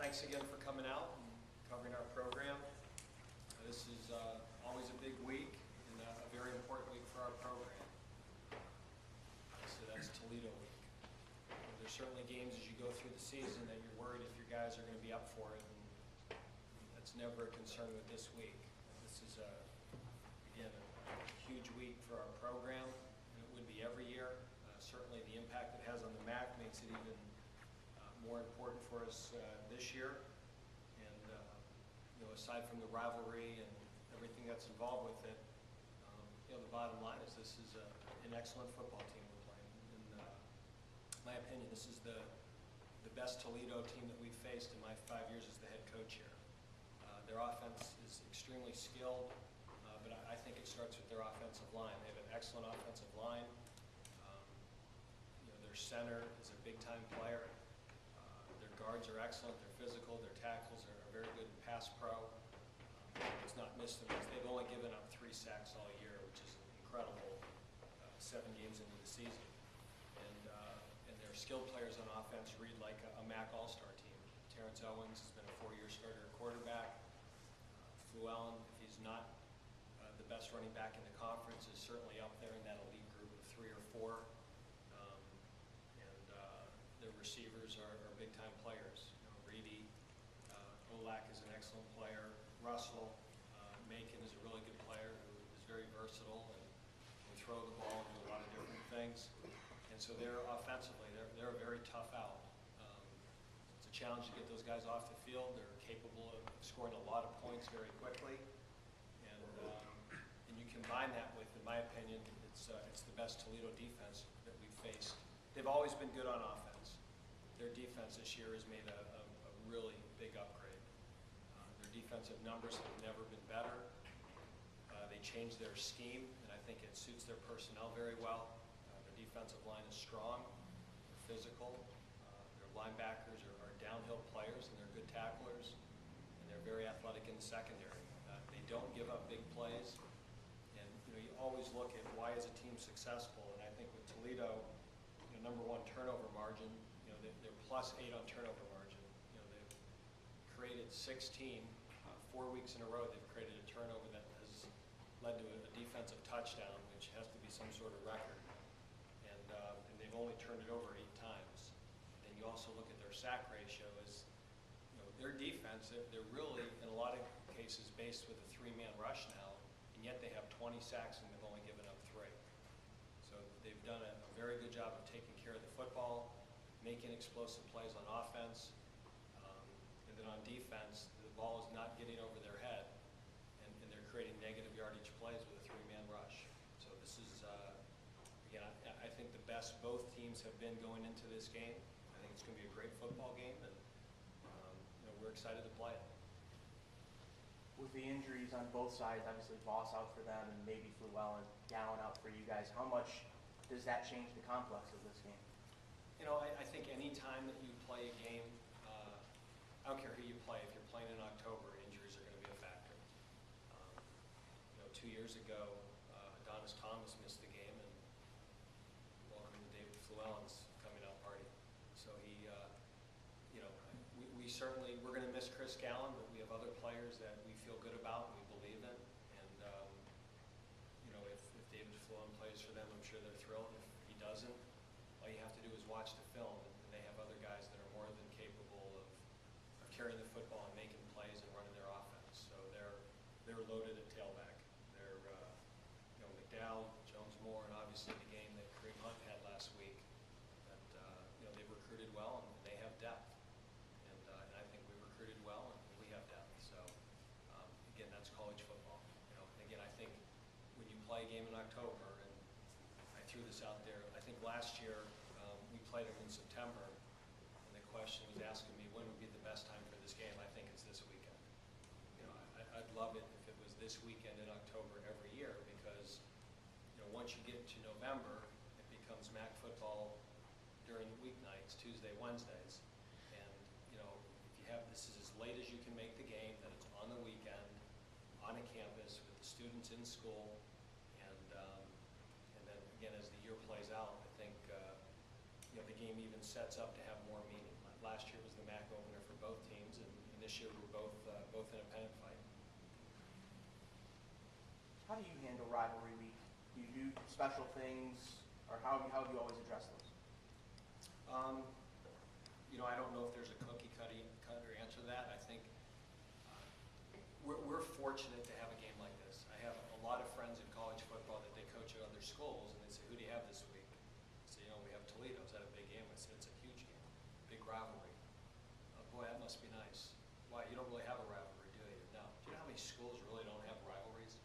Thanks again for coming out and covering our program. This is always a big week and a very important week for our program. So that's Toledo week. There's certainly games as you go through the season that you're worried if your guys are going to be up for it, and that's never a concern with this week. This is, again, a huge week for our program, and it would be every year. Certainly the impact it has on the MAC makes it even more important for us this year. And aside from the rivalry and everything that's involved with it, the bottom line is this is an excellent football team we're playing. In my opinion, this is the best Toledo team that we've faced in my 5 years as the head coach here. Their offense is extremely skilled, but I think it starts with their offensive line. They have an excellent offensive line. Their center is a big-time player. Their guards are excellent. They're physical. Their tackles are very good in pass pro. It's not missed them. They've only given up 3 sacks all year, which is incredible 7 games into the season. And their skilled players on offense read like a MAC All-Star team. Terrence Owens has been a 4-year starter at quarterback. Clawson, if he's not the best running back in the conference, is certainly up there in that elite group of 3 or 4. Their receivers are big-time players. Reedy, Olak is an excellent player. Russell, Macon is a really good player who is very versatile and can throw the ball and do a lot of different things. And so they're offensively, they're a very tough out. It's a challenge to get those guys off the field. They're capable of scoring a lot of points very quickly. And you combine that with, in my opinion, it's the best Toledo defense that we've faced. They've always been good on offense. Their defense this year has made a really big upgrade. Their defensive numbers have never been better. They changed their scheme, and I think it suits their personnel very well. Their defensive line is strong, they're physical. Their linebackers are downhill players, and they're good tacklers, and they're very athletic in the secondary. They don't give up big plays, and you always look at why is a team successful, and I think with Toledo, number 1 turnover margin, they're +8 on turnover margin. They've created 16, 4 weeks in a row they've created a turnover that has led to a defensive touchdown, which has to be some sort of record. And they've only turned it over 8 times. And you also look at their sack ratio as, their defense, they're really, in a lot of cases, based with a 3-man rush now, and yet they have 20 sacks and they've only given up 3. So they've done a very good job of taking care of the football, making explosive plays on offense, and then on defense, the ball is not getting over their head, and they're creating negative yardage plays with a 3-man rush. So this is, again, I think the best both teams have been going into this game. I think it's going to be a great football game, and we're excited to play it. With the injuries on both sides, obviously Voss out for them and maybe Llewellyn, Gowan out for you guys, how much does that change the complex of this game? I think any time that you play a game, I don't care who you play, if you're playing in October, injuries are going to be a factor. 2 years ago, Adonis Thomas missed the game, and welcome to David Llewellyn's coming out party. So he, we certainly, we're going to miss Chris Gallen, but we have other players that we feel good about and we believe in. And, if David Llewellyn plays for them, I'm sure they're thrilled. If he doesn't, all you have to do is watch the film, and they have other guys that are more than capable of carrying the football and making plays and running their offense. So they're loaded at tailback. They're, McDowell, Jones-Moore, and obviously the game that Kareem Hunt had last week. But, they've recruited well, and they have depth. And I think we recruited well, and we have depth. So, again, that's college football. And again, I think when you play a game in October, and I threw this out there, I think last year we played them in September, and the question was asking me when would be the best time for this game. I think it's this weekend. I'd love it if it was this weekend in October every year, because once you get to November, it becomes MAC football during the weeknights, Tuesday, Wednesdays. And if you have, this is as late as you can make the game, that it's on the weekend, on a campus with the students in school, and then again as the year plays out, I think the game even sets up to have more meaning. Last year was the MAC opener for both teams, and this year we're both in a pennant fight. How do you handle rivalry week? Do you do special things, or how do you always address those? I don't know if there's a cookie cutter answer to that. I think we're fortunate to have a game like this. I have a lot of friends in college football that they coach at other schools, and they say, "Who do you have this week?" I say, "We have Toledo. Is that a big game?" I said, "It's a huge game, big rivalry." Boy, that must be nice. Why? You don't really have a rivalry, do you? No. Do you know how many schools really don't have rivalries?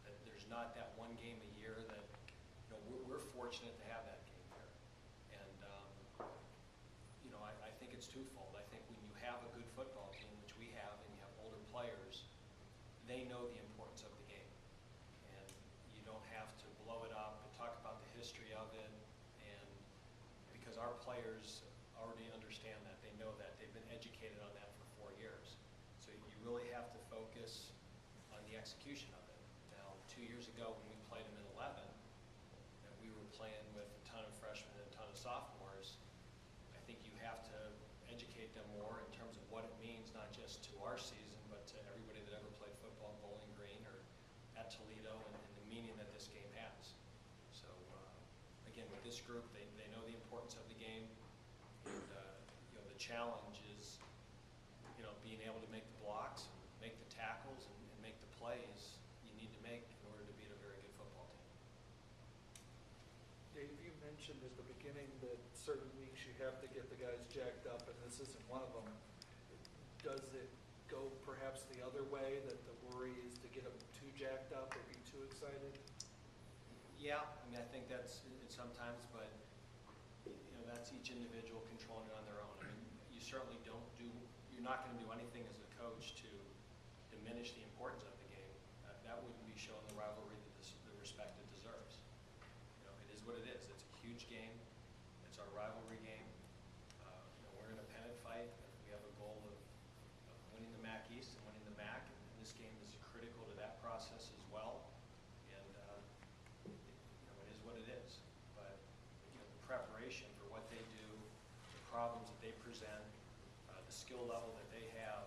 That there's not that one game a year that, we're fortunate to have that game here. And, I think it's twofold. I think when you have a good football team, which we have, and you have older players, they know the importance of the game. And you don't have to blow it up and talk about the history of it, and because our players already understand that. They know that. They've been educated on that for 4 years. So you really have to focus on the execution of it. Now, 2 years ago when we played them in 11, and we were playing with a ton of freshmen and a ton of sophomores, I think you have to educate them more in terms of what it means, not just to our season, but to everybody that ever played football in Bowling Green or at Toledo, and the meaning that this game has. So, again, with this group, they know the importance of the game. And, the challenge is, being able to make the blocks, and make the tackles, and make the plays you need to make in order to beat a very good football team. Dave, you mentioned at the beginning that certain weeks you have to get the guys jacked up, and this isn't one of them. Does it go perhaps the other way, that the worry is to get them too jacked up or be too excited? Yeah, I think that's it sometimes, but that's each individual controlling it on their own. You're not going to do anything as a coach to diminish the importance of the game. That wouldn't be showing the rivalry the respect it deserves. It is what it is. It's a huge game. It's our rivalry game. We're in a pennant fight. We have a goal of winning the MAC East and winning the MAC, and this game is critical to that process as well. And it is what it is. But the preparation for what they do, the problems that they present, the skill level that they have,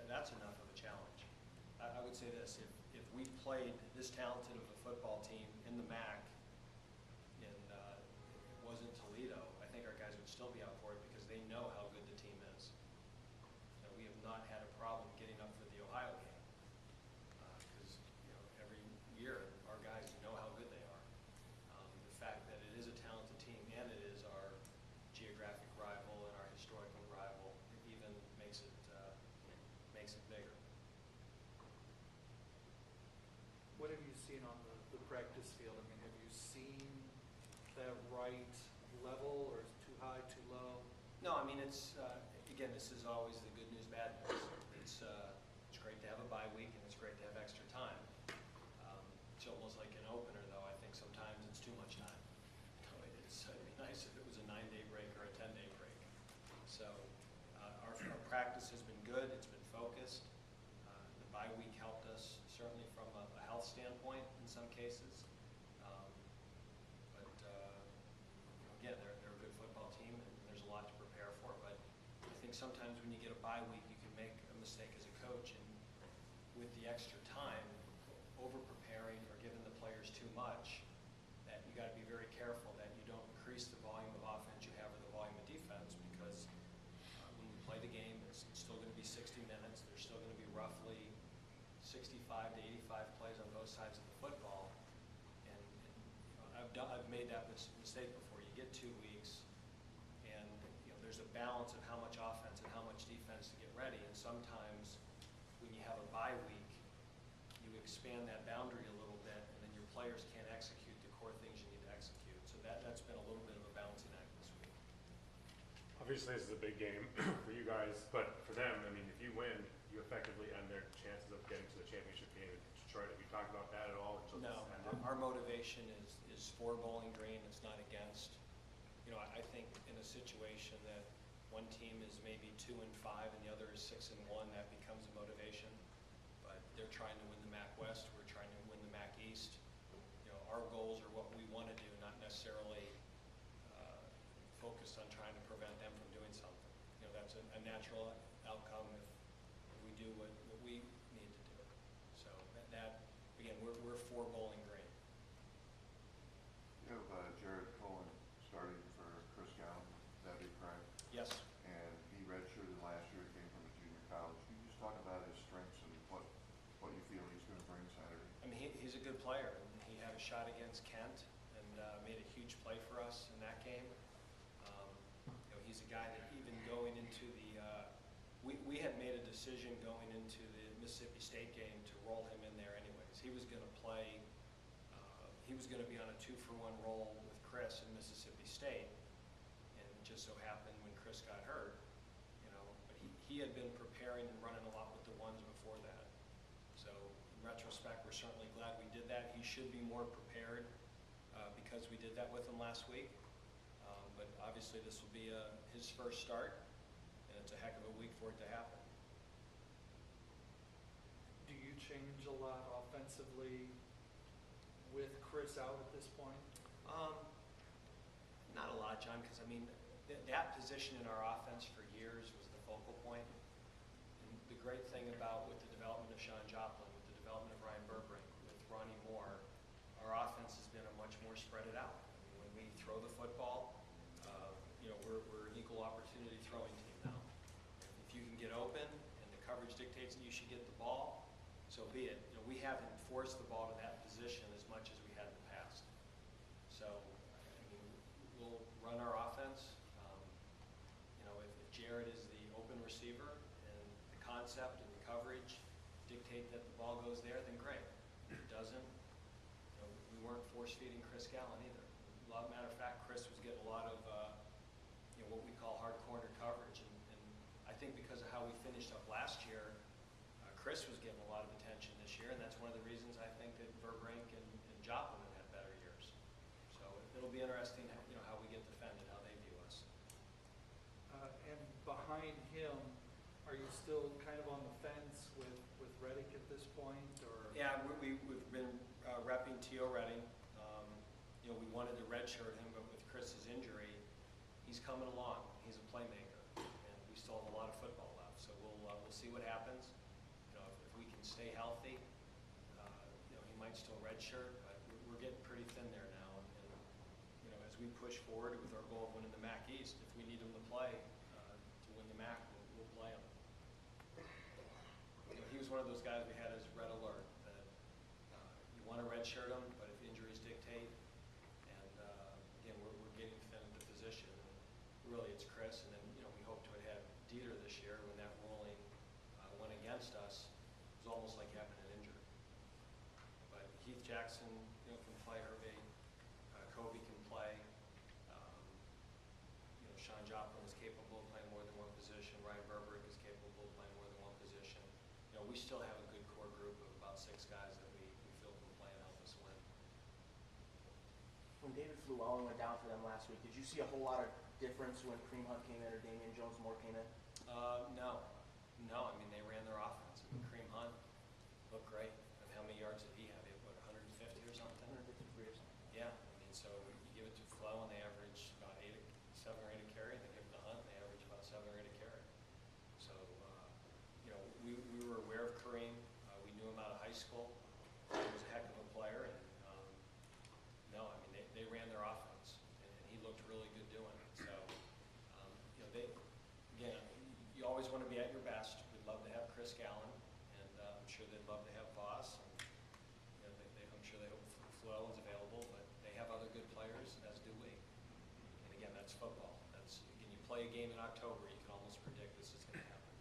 that's enough of a challenge. I would say this: if we played this talented of a football team in the MAC, and it wasn't Toledo, I think our guys would still be out for it because they know how good the team is. We have not had a problem getting up for the Ohio game because every year our guys know how good they are. The fact that it is a talented team and it is our geographic rival and our historical rival, it even makes it bigger. What have you seen on the practice field? Have you seen that right level, or is it too high, too low? No, it's again, this is always the good news, bad news. It's great to have a bye week, and it's great to have extra time. It's almost like an opener, though. I think sometimes it's too much time. It'd be nice if it was a 9-day break or a 10-day break. So our practice has been good. It's been focused. The bye week helped us certainly from a health standpoint in some cases. But again, they're a good football team, and there's a lot to prepare for. But I think sometimes when you get a bye week, you can make a mistake as a coach, and with the extra time, over-preparing or giving the players too much, that you got to be very careful that you don't increase the volume of offense you have or the volume of defense, because when we play the game, it's still going to be 60 minutes. There's still going to be roughly 65 to 85 plays on both sides of the football. And I've made that mistake before. You get 2 weeks, and there's a balance of how much offense and how much defense to get ready. And sometimes when you have a bye week, you expand that boundary a little bit, and then your players can't execute the core things you need to execute. So that's been a little bit of a balancing act this week. Obviously, this is a big game for you guys, but for them, if you win, you effectively end their chances of getting to the championship game in Detroit. Have you talked about that at all? No, our motivation is for Bowling Green. It's not against. I think in a situation that one team is maybe 2-5 and the other is 6-1, that becomes a motivation. But they're trying to win the MAC West. We're trying to win the MAC East. Our goals are what we want to do, not necessarily focused on trying to prevent them from doing something. That's a natural outcome if we do what we need to do. So that again, we're for Bowling Green. You have Jared Cohen starting for Chris Gowan, that'd be correct? Yes. And he redshirted last year, came from a junior college. Can you just talk about his strengths and what you feel he's going to bring Saturday? I mean, he's a good player. He had a shot against Kent and made a huge play for us in that game. You know, he's a guy that even going into the we had made a decision going into the Mississippi State game to roll him in there anyways. He was going to play. He was going to be on a 2-for-1 roll with Chris in Mississippi State, and it just so happened when Chris got hurt, you know. But he had been preparing and running a lot with the ones before that. So in retrospect, we're certainly glad we did that. He should be more prepared because we did that with him last week. But obviously, this will be his first start, and it's a heck of a week for it to happen. Do you change a lot offensively with Chris out at this point? Not a lot, John, because I mean, that position in our offense for years was the focal point. And the great thing about with the development of Sean Joplin, with the development of Ryan Burbrink, with Ronnie Moore, our offense has been a much more spread it out. I mean, when we throw the football, you know, we're an equal opportunity throwing team now. If you can get open and the coverage dictates that you should get the ball, so be it. You know, we haven't forced the ball to that position as much as we had in the past. So, I mean, we'll run our offense. You know, if Jared is the open receiver and the concept and the coverage dictate that the ball goes there, then great. If it doesn't, you know, we weren't force-feeding Chris Gallen either. Matter of fact, Chris was getting a lot of, you know, what we call hard corner coverage. And I think because of how we finished up last year, Chris was getting a lot of attention this year, and that's one of the reasons I think that Burbrink and Joplin have had better years. So it'll be interesting, you know, how we get defended, how they view us. And behind him, are you still kind of on the fence with Reddick at this point, or? Yeah, we've been repping T.O. Redding. You know, we wanted to redshirt him, but with Chris's injury, he's coming along. He's a playmaker, and we still have a lot of football left. So we'll see what happens. You know, if we can stay healthy, you know, he might still redshirt, but we're getting pretty thin there now. And you know, as we push forward with our goal of winning the MAC East, if we need him to play to win the MAC, we'll play him. You know, he was one of those guys we had as red alert that you want to redshirt him, but if injuries dictate, and again, we're getting thin at the position. And really, it's Chris, and then you know we hope to have had Dieter this year when that ruling went against us. It was almost like having an injury. But Heath Jackson, you know, can play. Hervé Kobe can play. You know, Sean Joplin is capable of playing more than one position. Ryan Burbrick is capable of playing more than one position. You know, we still have a good core group of about 6 guys that we feel can play and help us win. When David Fluellen went down for them last week, did you see a whole lot of difference when Kareem Hunt came in or Damian Jones-Moore came in? No. I mean, they ran their offense. I mean, Kareem Hunt looked great. I mean, how many yards did he have? He had, what, 150 or something? 153 or something. Yeah. I mean, so you give it to Flo, and they average about 7 or 8 a carry. And they give it to Hunt, and they average about 7 or 8 a carry. So, you know, we were aware of Kareem. We knew him out of high school. He was a heck of a player, and no, I mean, they ran their offense, and he looked really good doing it. So, you know, again, you always want to be at your best. We'd love to have Chris Gallen, and I'm sure they'd love to have Voss. And, you know, I'm sure they hope Fluellen's available, but they have other good players, as do we. And again, that's football. Again, you play a game in October, you can almost predict this is going to happen.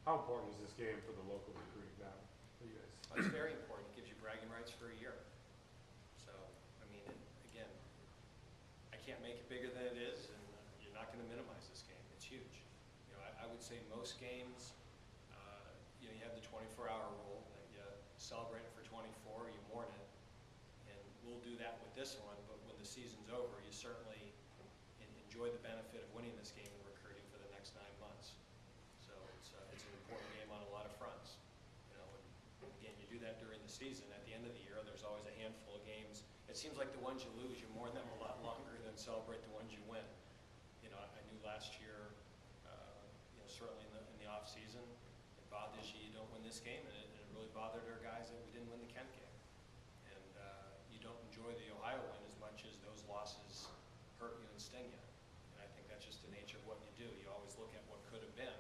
How important is this game for the local recruiting now for you guys? It's very important. It gives you bragging rights for a year. So, I mean, again, I can't make it bigger than it is, and you're not going to minimize this game. It's huge. You know, I would say most games, you know, you have the 24-hour rule that you celebrate it for 24, you mourn it, and we'll do that with this one. But when the season's over, you certainly enjoy the benefit of winning this game and recruiting for the next 9 months. So it's an important game on a lot of fronts. You know, and again, you do that during the season. At the end of the year, there's always a handful of games. It seems like the ones you lose, you mourn them a lot longer than celebrate the ones you win. You know, I knew last year, you know, certainly in the the off season. It bothers you don't win this game, and it really bothered our guys that we didn't win the Kent game. And you don't enjoy the Ohio win as much as those losses hurt you and sting you. And I think that's just the nature of what you do. You always look at what could have been.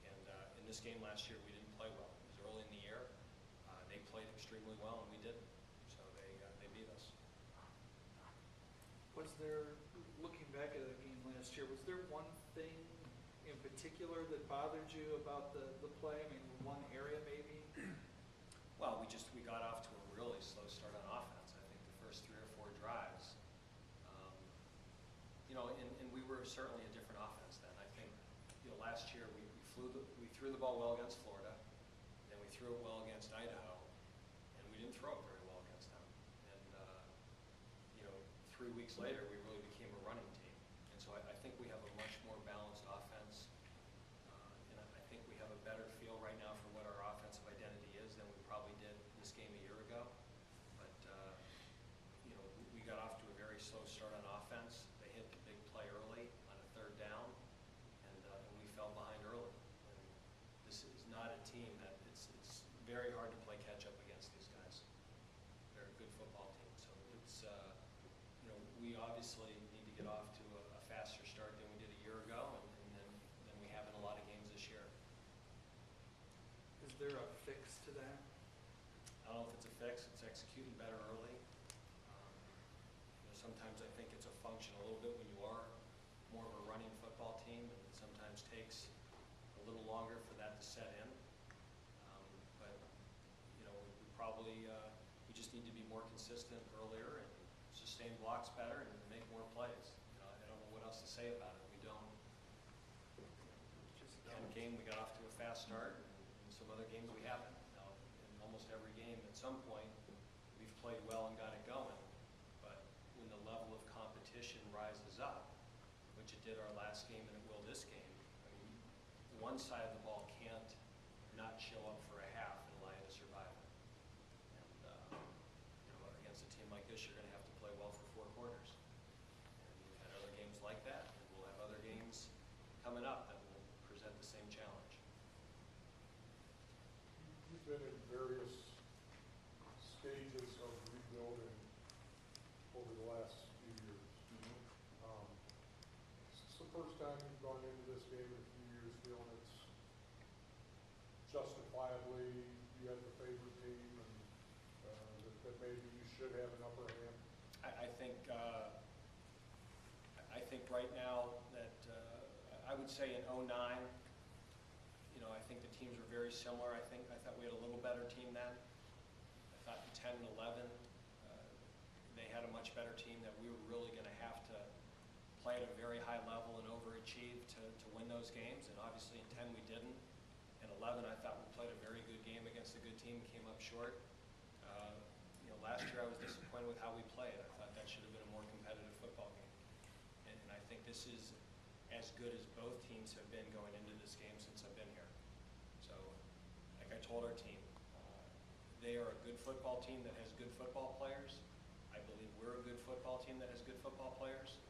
And in this game last year, we didn't play well. It was early in the year. They played extremely well, and we didn't. So they beat us. Was there, looking back at the game last year, was there one thing in particular that bothered you about the play? I mean, one area maybe? Well, we got off to a really slow start on offense. I think the first 3 or 4 drives. And we were certainly a different offense then. I think, last year we threw the ball well against Florida, then we threw it well against Idaho, and we didn't throw it very well against them. And 3 weeks later, we really became a running team. And so I think we have a much more balanced offense. And I think we have a better feel right now for what our offensive identity is than we probably did this game a year ago. But, we got off to a very slow start on offense. They hit the big play early on a 3rd down, and we fell behind early. And this is not a team that it's very hard to play catch up against these guys. They're a good football team. So it's, we obviously need to get off to a faster start than we did a year ago, and then we have in a lot of games this year. Is there a fix to that? I don't know if it's a fix. It's executing better early. Sometimes I think it's a function a little bit when you are more of a running football team, and it sometimes takes a little longer for that to set in. But we probably we just need to be more consistent earlier and sustain blocks better and make more plays. I don't know what else to say about it. We don't. Kent game we got off to a fast start, and some other games we haven't. In almost every game, at some point, we've played well and got it going. But when the level of competition rises up, which it did our last game and it will this game, I mean, one side of the ball can't not show up for a half and allow you to survive it. And against a team like this, you're going to have to play well for 4 quarters. And we've had other games like that, and we'll have other games coming up that will present the same challenge. You've been in various stages of rebuilding over the last few years. It's the first time you've gone into this game in a few years feeling it's justifiably you had the favorite team and that maybe you should have an upper hand. I think right now that I would say in 09, I think the teams were very similar. I thought we had a little better team then. I thought in 10 and 11, they had a much better team that we were really going to have to play at a very high level and overachieve to win those games. And obviously in 10 we didn't. In 11, I thought we played a very good game against a good team, came up short. Last year I was disappointed with how we played. I thought that should have been a more competitive football game. And I think this is as good as both teams have been going into this game since I've been here. So, like I told our team, they are a good football team that has good football players. I believe we're a good football team that has good football players.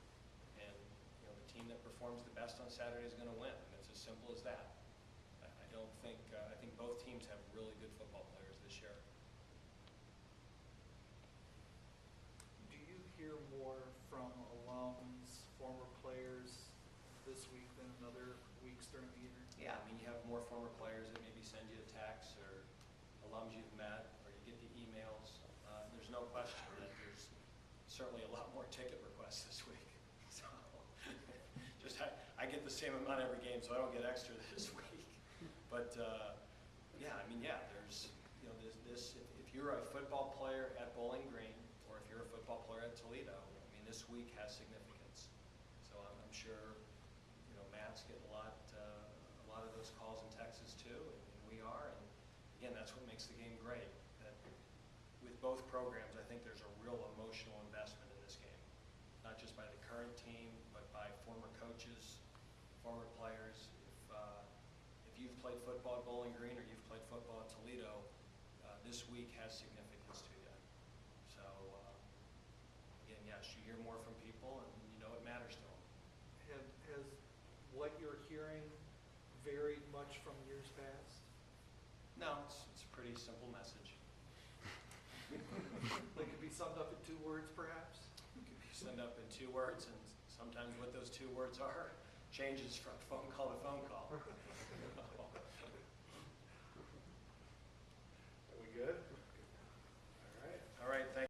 And the team that performs the best on Saturday is going to win. And it's as simple as that. I think both teams have really good football players this year. Do you hear more from alums, former players this week than in other weeks during the year? Yeah, I mean, you have more former players that maybe send you a text, or alums you've met, or you get the emails. There's no question that there's certainly a lot more ticket requests this week. So, I get the same amount every game, so I don't get extra this week. But there's this. If you're a football player at Bowling Green, or if you're a football player at Toledo, I mean, this week has significance. So I'm sure Matt's getting a lot of those calls in Texas too, and we are. And again, that's what makes the game great. That with both programs, I think there's a real emotional investment in this game, not just by the current team, but by former coaches, former players. If you've played football at Bowling Green or you've played football at Toledo, this week has significance to you. So again, yes, you hear more from people, and it matters to them. Has what you're hearing varied much from years past? No, it's a pretty simple message. Like could be summed up in 2 words perhaps? It could be summed up in 2 words, and sometimes what those 2 words are changes from phone call to phone call.